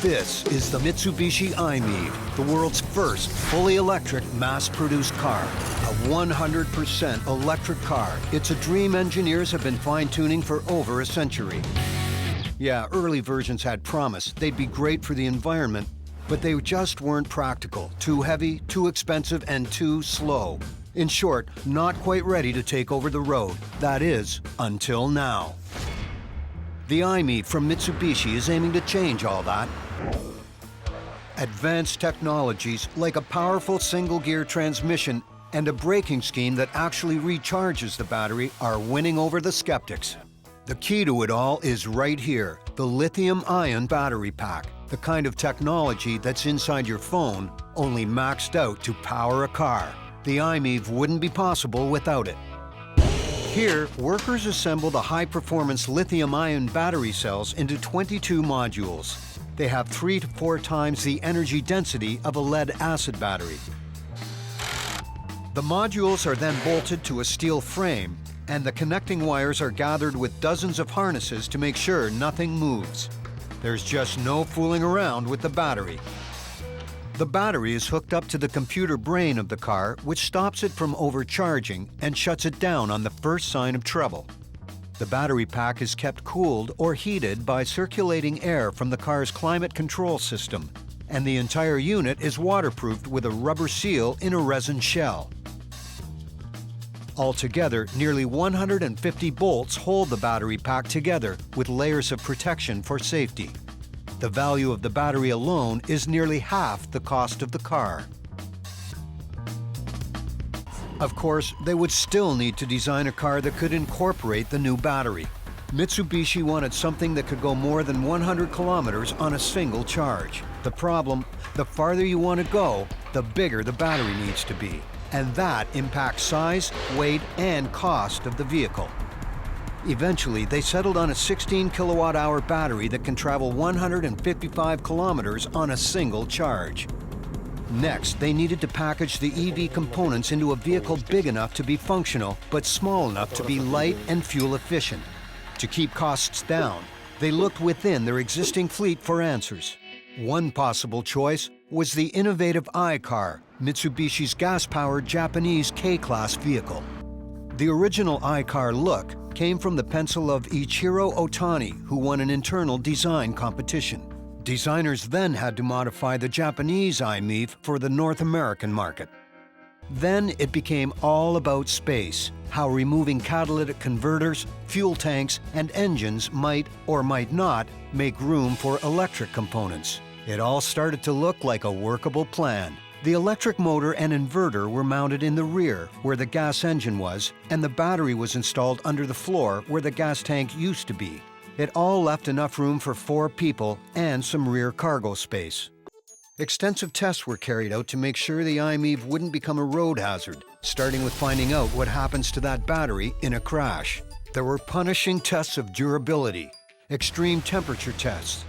This is the Mitsubishi i-MiEV, the world's first fully electric mass-produced car. A 100% electric car. It's a dream engineers have been fine-tuning for over a century. Yeah, early versions had promise. They'd be great for the environment, but they just weren't practical. Too heavy, too expensive, and too slow. In short, not quite ready to take over the road. That is, until now. The i-MiEV from Mitsubishi is aiming to change all that. Advanced technologies like a powerful single-gear transmission and a braking scheme that actually recharges the battery are winning over the skeptics. The key to it all is right here, the lithium-ion battery pack, the kind of technology that's inside your phone, only maxed out to power a car. The i-MiEV wouldn't be possible without it. Here, workers assemble the high-performance lithium-ion battery cells into 22 modules. They have 3 to 4 times the energy density of a lead-acid battery. The modules are then bolted to a steel frame, and the connecting wires are gathered with dozens of harnesses to make sure nothing moves. There's just no fooling around with the battery. The battery is hooked up to the computer brain of the car, which stops it from overcharging and shuts it down on the first sign of trouble. The battery pack is kept cooled or heated by circulating air from the car's climate control system, and the entire unit is waterproofed with a rubber seal in a resin shell. Altogether, nearly 150 bolts hold the battery pack together with layers of protection for safety. The value of the battery alone is nearly half the cost of the car. Of course, they would still need to design a car that could incorporate the new battery. Mitsubishi wanted something that could go more than 100 kilometers on a single charge. The problem, the farther you want to go, the bigger the battery needs to be. And that impacts size, weight, and cost of the vehicle. Eventually, they settled on a 16 kilowatt-hour battery that can travel 155 kilometers on a single charge. Next, they needed to package the EV components into a vehicle big enough to be functional, but small enough to be light and fuel efficient. To keep costs down, they looked within their existing fleet for answers. One possible choice was the innovative i-Car, Mitsubishi's gas-powered Japanese K-Class vehicle. The original i-Car look came from the pencil of Ichiro Otani, who won an internal design competition. Designers then had to modify the Japanese i-MiEV for the North American market. Then it became all about space, how removing catalytic converters, fuel tanks, and engines might or might not make room for electric components. It all started to look like a workable plan. The electric motor and inverter were mounted in the rear, where the gas engine was, and the battery was installed under the floor where the gas tank used to be. It all left enough room for 4 people and some rear cargo space. Extensive tests were carried out to make sure the i-MiEV wouldn't become a road hazard, starting with finding out what happens to that battery in a crash. There were punishing tests of durability, extreme temperature tests,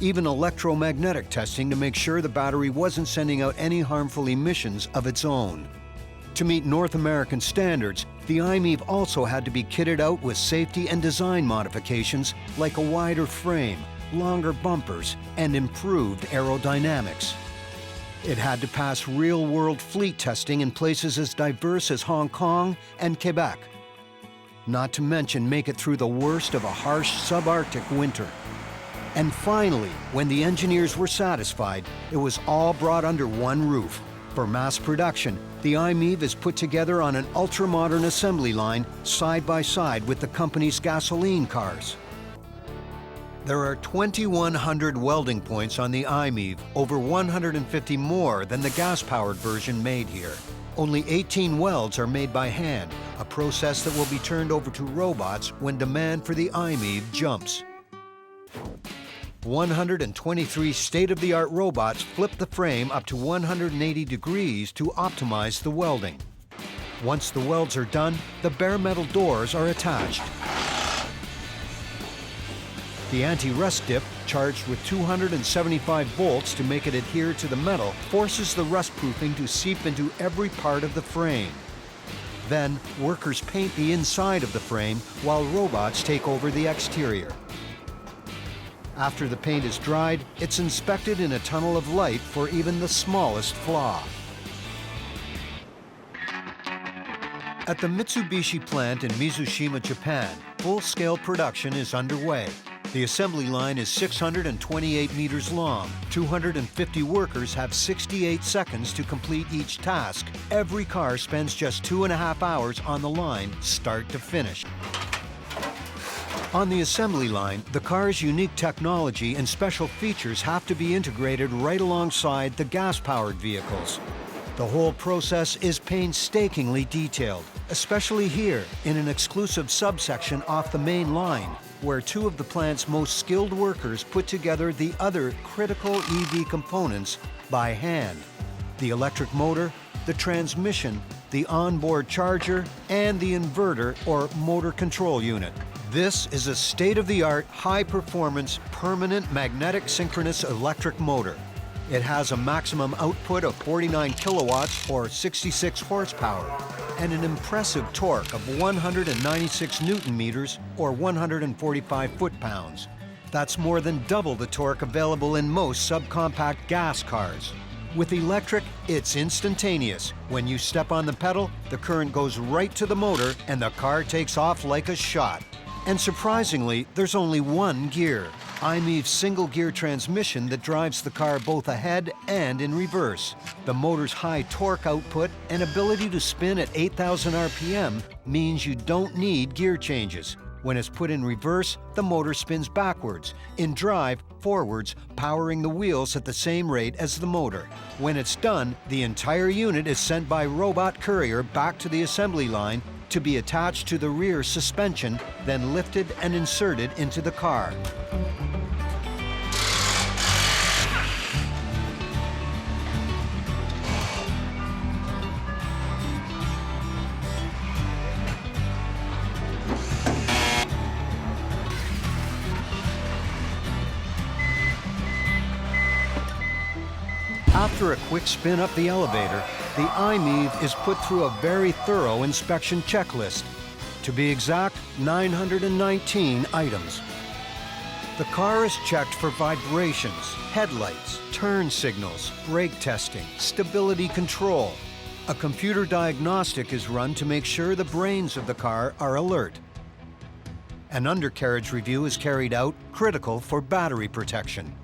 even electromagnetic testing to make sure the battery wasn't sending out any harmful emissions of its own. To meet North American standards, the i-MiEV also had to be kitted out with safety and design modifications like a wider frame, longer bumpers, and improved aerodynamics. It had to pass real-world fleet testing in places as diverse as Hong Kong and Quebec. Not to mention make it through the worst of a harsh subarctic winter. And finally, when the engineers were satisfied, it was all brought under one roof. For mass production, the i-MiEV is put together on an ultra-modern assembly line side by side with the company's gasoline cars. There are 2,100 welding points on the i-MiEV, over 150 more than the gas-powered version made here. Only 18 welds are made by hand, a process that will be turned over to robots when demand for the i-MiEV jumps. 123 state-of-the-art robots flip the frame up to 180 degrees to optimize the welding. Once the welds are done, the bare metal doors are attached. The anti-rust dip, charged with 275 volts to make it adhere to the metal, forces the rust proofing to seep into every part of the frame. Then, workers paint the inside of the frame while robots take over the exterior. After the paint is dried, it's inspected in a tunnel of light for even the smallest flaw. At the Mitsubishi plant in Mizushima, Japan, full-scale production is underway. The assembly line is 628 meters long. 250 workers have 68 seconds to complete each task. Every car spends just 2.5 hours on the line, start to finish. On the assembly line, the car's unique technology and special features have to be integrated right alongside the gas-powered vehicles. The whole process is painstakingly detailed, especially here in an exclusive subsection off the main line, where two of the plant's most skilled workers put together the other critical EV components by hand: the electric motor, the transmission, the onboard charger, and the inverter or motor control unit. This is a state-of-the-art, high-performance, permanent magnetic synchronous electric motor. It has a maximum output of 49 kilowatts or 66 horsepower and an impressive torque of 196 newton meters or 145 foot-pounds. That's more than double the torque available in most subcompact gas cars. With electric, it's instantaneous. When you step on the pedal, the current goes right to the motor and the car takes off like a shot. And surprisingly, there's only one gear, iMiEV's single-gear transmission that drives the car both ahead and in reverse. The motor's high torque output and ability to spin at 8,000 RPM means you don't need gear changes. When it's put in reverse, the motor spins backwards. In drive, forwards, powering the wheels at the same rate as the motor. When it's done, the entire unit is sent by robot courier back to the assembly line to be attached to the rear suspension, then lifted and inserted into the car. After a quick spin up the elevator, the iMiEV is put through a very thorough inspection checklist. To be exact, 919 items. The car is checked for vibrations, headlights, turn signals, brake testing, stability control. A computer diagnostic is run to make sure the brains of the car are alert. An undercarriage review is carried out, critical for battery protection.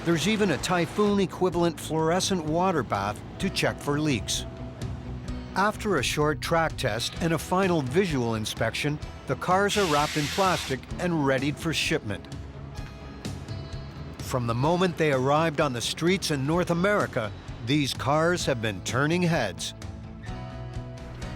There's even a typhoon-equivalent fluorescent water bath to check for leaks. After a short track test and a final visual inspection, the cars are wrapped in plastic and readied for shipment. From the moment they arrived on the streets in North America, these cars have been turning heads.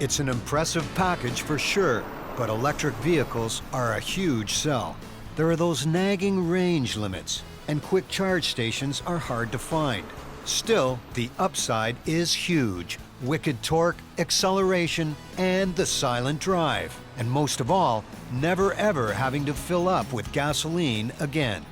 It's an impressive package for sure, but electric vehicles are a huge sell. There are those nagging range limits, and quick charge stations are hard to find. Still, the upside is huge. Wicked torque, acceleration, and the silent drive. And most of all, never ever having to fill up with gasoline again.